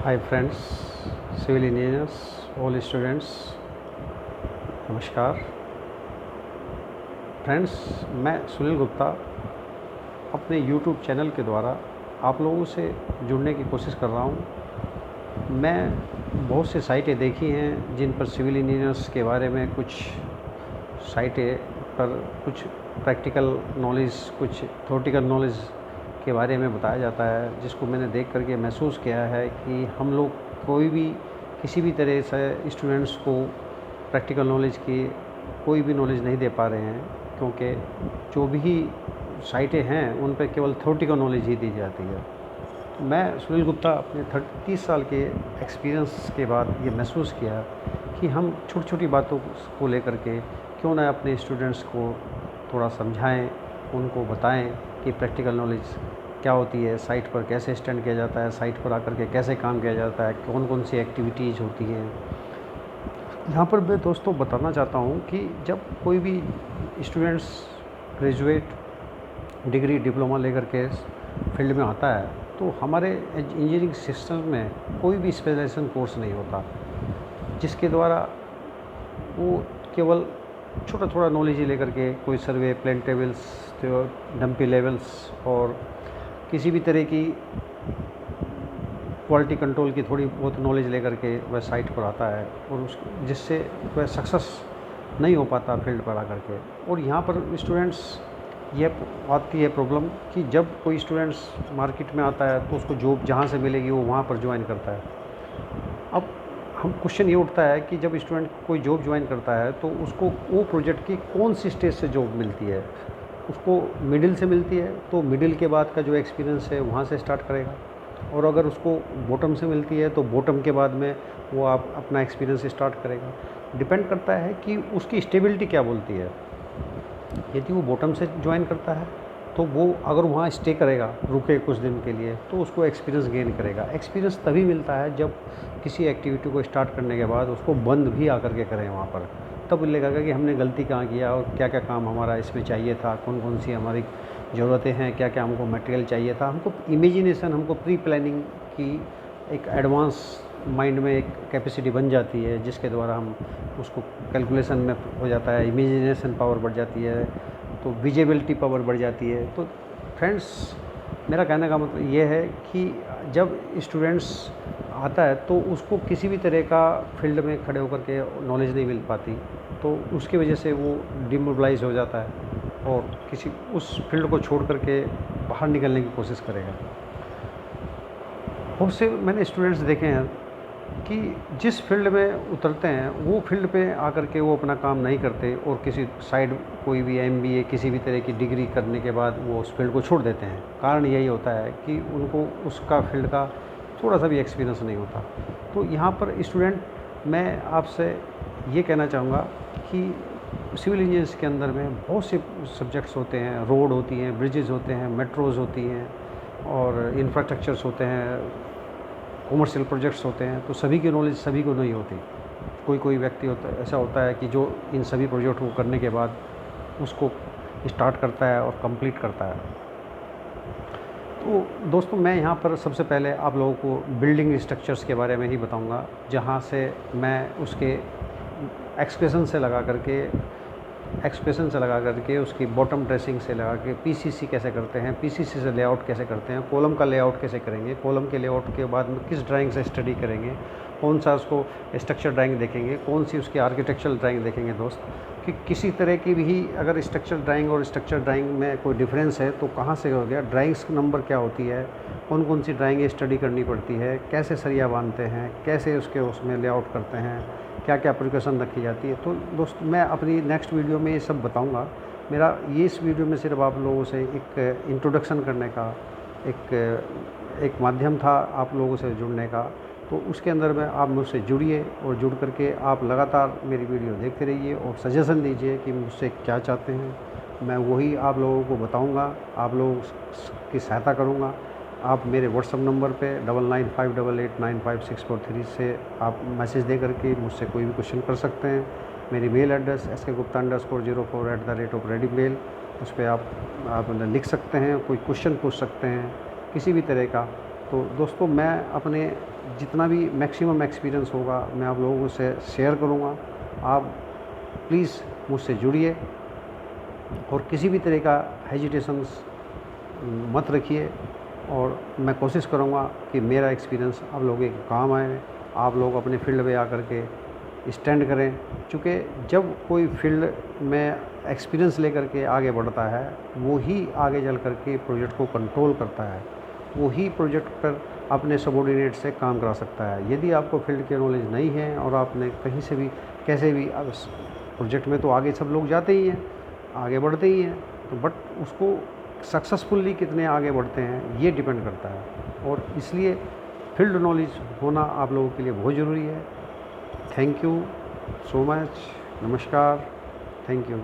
हाय friends, civil engineers, all students, नमस्कार। Friends, मैं सुनील गुप्ता अपने यूट्यूब चैनल के द्वारा आप लोगों से जुड़ने की कोशिश कर रहा हूँ। मैं बहुत सी साइटें देखी हैं जिन पर सिविल इंजीनियर्स के बारे में कुछ साइटें पर कुछ प्रैक्टिकल नॉलेज, कुछ थ्योरेटिकल नॉलेज के बारे में बताया जाता है, जिसको मैंने देख करके महसूस किया है कि हम लोग कोई भी किसी भी तरह से स्टूडेंट्स को प्रैक्टिकल नॉलेज की कोई भी नॉलेज नहीं दे पा रहे हैं, क्योंकि जो भी साइटें हैं उन पर केवल थ्योरेटिकल नॉलेज ही दी जाती है। मैं सुनील गुप्ता अपने 30 साल के एक्सपीरियंस के बाद ये महसूस किया कि हम छोटी छोटी बातों को लेकर के क्यों ना अपने स्टूडेंट्स को थोड़ा समझाएं, उनको बताएं कि प्रैक्टिकल नॉलेज क्या होती है, साइट पर कैसे स्टैंड किया जाता है, साइट पर आकर के कैसे काम किया जाता है, कौन कौन सी एक्टिविटीज़ होती हैं। यहाँ पर मैं दोस्तों बताना चाहता हूँ कि जब कोई भी स्टूडेंट्स ग्रेजुएट डिग्री डिप्लोमा लेकर के फील्ड में आता है, तो हमारे इंजीनियरिंग सिस्टम में कोई भी स्पेशलाइजेशन कोर्स नहीं होता, जिसके द्वारा वो केवल छोटा थोड़ा नॉलेज ही लेकर के कोई सर्वे, प्लेन टेबल्स, डंपी लेवल्स और किसी भी तरह की क्वालिटी कंट्रोल की थोड़ी बहुत नॉलेज लेकर के वह साइट पर आता है, और उस जिससे वह सक्सेस नहीं हो पाता फील्ड पर आकर के। और यहाँ पर स्टूडेंट्स ये आती है प्रॉब्लम कि जब कोई स्टूडेंट्स मार्केट में आता है तो उसको जॉब जहाँ से मिलेगी वो वहाँ पर ज्वाइन करता है। अब हम क्वेश्चन ये उठता है कि जब स्टूडेंट कोई जॉब ज्वाइन करता है तो उसको वो प्रोजेक्ट की कौन सी स्टेज से जॉब मिलती है। उसको मिडिल से मिलती है तो मिडिल के बाद का जो एक्सपीरियंस है वहाँ से स्टार्ट करेगा, और अगर उसको बॉटम से मिलती है तो बॉटम के बाद में वो आप अपना एक्सपीरियंस स्टार्ट करेगा। डिपेंड करता है कि उसकी स्टेबिलिटी क्या बोलती है। यदि वो बॉटम से ज्वाइन करता है तो वो अगर वहाँ स्टे करेगा, रुके कुछ दिन के लिए, तो उसको एक्सपीरियंस गेन करेगा। एक्सपीरियंस तभी मिलता है जब किसी एक्टिविटी को स्टार्ट करने के बाद उसको बंद भी आकर के करें वहाँ पर, तब लगेगा कि हमने गलती कहाँ किया और क्या क्या काम हमारा इसमें चाहिए था, कौन कौन सी हमारी ज़रूरतें हैं, क्या क्या हमको मटेरियल चाहिए था। हमको इमेजिनेशन, हमको प्री प्लानिंग की एक एडवांस माइंड में एक कैपेसिटी बन जाती है, जिसके द्वारा हम उसको कैलकुलेशन में हो जाता है, इमेजिनेशन पावर बढ़ जाती है, तो विजिबिलिटी पावर बढ़ जाती है। तो फ्रेंड्स, मेरा कहने का मतलब ये है कि जब स्टूडेंट्स आता है तो उसको किसी भी तरह का फील्ड में खड़े होकर के नॉलेज नहीं मिल पाती, तो उसकी वजह से वो डिमोबिलाइज हो जाता है और किसी उस फील्ड को छोड़ करके बाहर निकलने की कोशिश करेगा। बहुत से मैंने स्टूडेंट्स देखे हैं कि जिस फील्ड में उतरते हैं वो फील्ड पे आकर के वो अपना काम नहीं करते, और किसी साइड कोई भी MBA किसी भी तरह की डिग्री करने के बाद वो उस फील्ड को छोड़ देते हैं। कारण यही होता है कि उनको उसका फील्ड का थोड़ा सा भी एक्सपीरियंस नहीं होता। तो यहाँ पर स्टूडेंट, मैं आपसे ये कहना चाहूँगा कि सिविल इंजीनियर्स के अंदर में बहुत से सब्जेक्ट्स होते हैं। रोड होती हैं, ब्रिजेज़ होते हैं, मेट्रोज़ होती हैं, और इंफ्रास्ट्रक्चर्स होते हैं, कॉमर्शियल प्रोजेक्ट्स होते हैं। तो सभी की नॉलेज सभी को नहीं होती। कोई कोई व्यक्ति ऐसा होता है कि जो इन सभी प्रोजेक्ट को करने के बाद उसको स्टार्ट करता है और कंप्लीट करता है। तो दोस्तों, मैं यहाँ पर सबसे पहले आप लोगों को बिल्डिंग स्ट्रक्चर्स के बारे में ही बताऊँगा, जहाँ से मैं उसके एक्सप्रेशन से लगा करके उसकी बॉटम ड्रेसिंग से लगा के PCC कैसे करते हैं, PCC से लेआउट कैसे करते हैं, कॉलम का लेआउट कैसे करेंगे, कॉलम के लेआउट के बाद में किस ड्राइंग से स्टडी करेंगे, कौन सा उसको स्ट्रक्चर ड्राइंग देखेंगे, कौन सी उसकी आर्किटेक्चरल ड्राइंग देखेंगे। दोस्त, कि किसी तरह की भी अगर स्ट्रक्चर ड्राइंग और स्ट्रक्चर ड्राइंग में कोई डिफरेंस है तो कहाँ से हो गया, ड्राइंग्स नंबर क्या होती है, कौन कौन सी ड्राइंग स्टडी करनी पड़ती है, कैसे सरिया बांधते हैं, कैसे उसमें लेआउट करते हैं, क्या क्या प्रिकॉशन रखी जाती है। तो दोस्त, मैं अपनी नेक्स्ट वीडियो में ये सब बताऊंगा। मेरा ये इस वीडियो में सिर्फ आप लोगों से एक इंट्रोडक्शन करने का एक माध्यम था, आप लोगों से जुड़ने का। तो उसके अंदर में आप मुझसे जुड़िए, और जुड़ करके आप लगातार मेरी वीडियो देखते रहिए और सजेशन दीजिए कि मुझसे क्या चाहते हैं। मैं वही आप लोगों को बताऊँगा, आप लोगों की सहायता करूँगा। आप मेरे व्हाट्सअप नंबर पे 9958895643 से आप मैसेज दे करके मुझसे कोई भी क्वेश्चन कर सकते हैं। मेरी मेल एड्रेस skgupta_04@readymail, उस पर आप लिख सकते हैं, कोई क्वेश्चन पूछ सकते हैं किसी भी तरह का। तो दोस्तों, मैं अपने जितना भी मैक्सिमम एक्सपीरियंस होगा मैं आप लोगों से शेयर करूँगा। आप प्लीज़ मुझसे जुड़िए और किसी भी तरह का हेजिटेशंस मत रखिए, और मैं कोशिश करूँगा कि मेरा एक्सपीरियंस आप लोगों के काम आए, आप लोग अपने फील्ड में आकर के स्टैंड करें। चूँकि जब कोई फील्ड में एक्सपीरियंस लेकर के आगे बढ़ता है, वो ही आगे चल कर के प्रोजेक्ट को कंट्रोल करता है, वो ही प्रोजेक्ट पर अपने सबॉर्डिनेट से काम करा सकता है। यदि आपको फील्ड की नॉलेज नहीं है और आपने कहीं से भी कैसे भी प्रोजेक्ट में तो आगे सब लोग जाते ही हैं, आगे बढ़ते ही हैं, तो बट उसको सक्सेसफुली कितने आगे बढ़ते हैं ये डिपेंड करता है, और इसलिए फील्ड नॉलेज होना आप लोगों के लिए बहुत ज़रूरी है। Thank you so much. नमस्कार। Thank you.